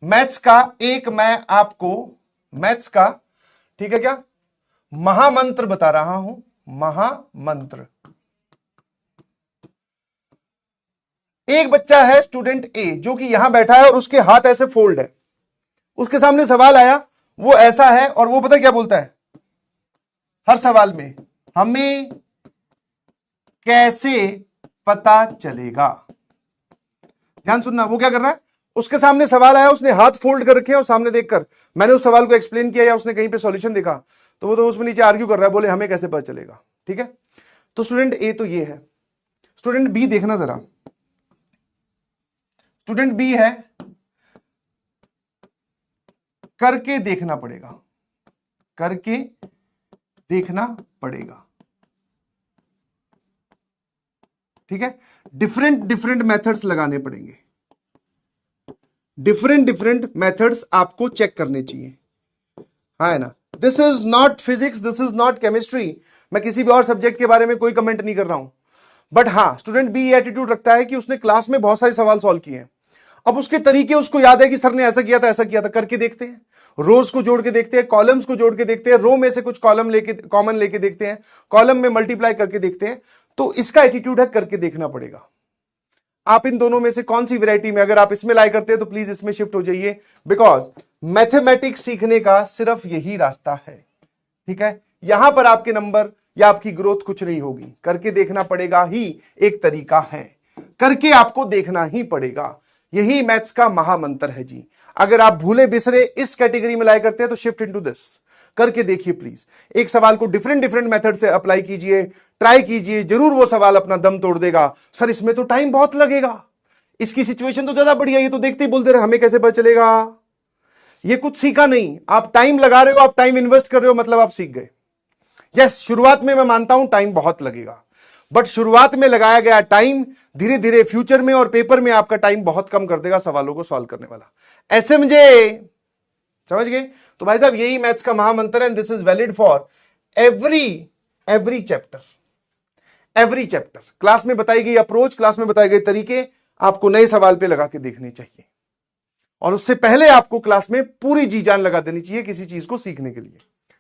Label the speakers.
Speaker 1: Maths का एक मैं आपको मैथ्स का, ठीक है क्या, महामंत्र बता रहा हूं। महामंत्र। एक बच्चा है स्टूडेंट ए जो कि यहां बैठा है और उसके हाथ ऐसे फोल्ड है, उसके सामने सवाल आया, वो ऐसा है और वो पता क्या बोलता है हर सवाल में, हमें कैसे पता चलेगा। ध्यान सुनना, वो क्या कर रहा है, उसके सामने सवाल आया, उसने हाथ फोल्ड कर रखे हैं और सामने देखकर मैंने उस सवाल को एक्सप्लेन किया या उसने कहीं पे सॉल्यूशन देखा तो वो तो उसमें नीचे आर्ग्यू कर रहा है, बोले हमें कैसे पता चलेगा। ठीक है, तो स्टूडेंट ए तो ये है। स्टूडेंट बी देखना जरा, स्टूडेंट बी है, करके देखना पड़ेगा, करके देखना पड़ेगा। ठीक है, डिफरेंट डिफरेंट मेथड्स लगाने पड़ेंगे, डिफरेंट डिफरेंट मेथड्स आपको चेक करने चाहिए, है ना। This is not physics, this is not chemistry, मैं किसी भी और सब्जेक्ट के बारे में कोई कमेंट नहीं कर रहा हूं, बट हां स्टूडेंट बी ये एटीट्यूड रखता है कि उसने क्लास में बहुत सारे सवाल सॉल्व किए हैं, अब उसके तरीके उसको याद है कि सर ने ऐसा किया था ऐसा किया था, करके देखते हैं, रोज को जोड़ के देखते हैं, कॉलम्स को जोड़ के देखते हैं, रो में से कुछ कॉलम लेके कॉमन लेके देखते हैं, कॉलम में मल्टीप्लाई करके देखते हैं। तो इसका एटीट्यूड है करके देखना पड़ेगा। आप इन दोनों में से कौन सी वैरायटी में, अगर आप इसमें लाई करते हैं तो प्लीज इसमें शिफ्ट हो जाइए, बिकॉज मैथमेटिक्स सीखने का सिर्फ यही रास्ता है। ठीक है, यहां पर आपके नंबर या आपकी ग्रोथ कुछ नहीं होगी, करके देखना पड़ेगा ही एक तरीका है, करके आपको देखना ही पड़ेगा, यही मैथ्स का महामंत्र है जी। अगर आप भूले बिसरे इस कैटेगरी में लाई करते हैं तो शिफ्ट इनटू दिस, करके देखिए प्लीज, एक सवाल को डिफरेंट डिफरेंट मेथड से अप्लाई कीजिए, ट्राई कीजिए, जरूर वो सवाल अपना दम तोड़ देगा। सर इसमें तो टाइम बहुत लगेगा, इसकी सिचुएशन तो ज्यादा बढ़िया, ये तो देखते ही बोलते रहे हमें कैसे पता चलेगा। ये कुछ सीखा नहीं, आप टाइम लगा रहे हो, आप टाइम इन्वेस्ट कर रहे हो, मतलब आप सीख गए। यस, शुरुआत में मैं मानता हूं टाइम बहुत लगेगा, बट शुरुआत में लगाया गया टाइम धीरे धीरे फ्यूचर में और पेपर में आपका टाइम बहुत कम कर देगा सवालों को सॉल्व करने वाला। एसएमजे, समझ गए। तो भाई साहब यही मैथ्स का महामंत्र है, this is valid for every chapter, every chapter. Class में बताई गई अप्रोच, क्लास में बताए गए तरीके आपको नए सवाल पे लगा के देखने चाहिए, और उससे पहले आपको क्लास में पूरी जी जान लगा देनी चाहिए किसी चीज को सीखने के लिए।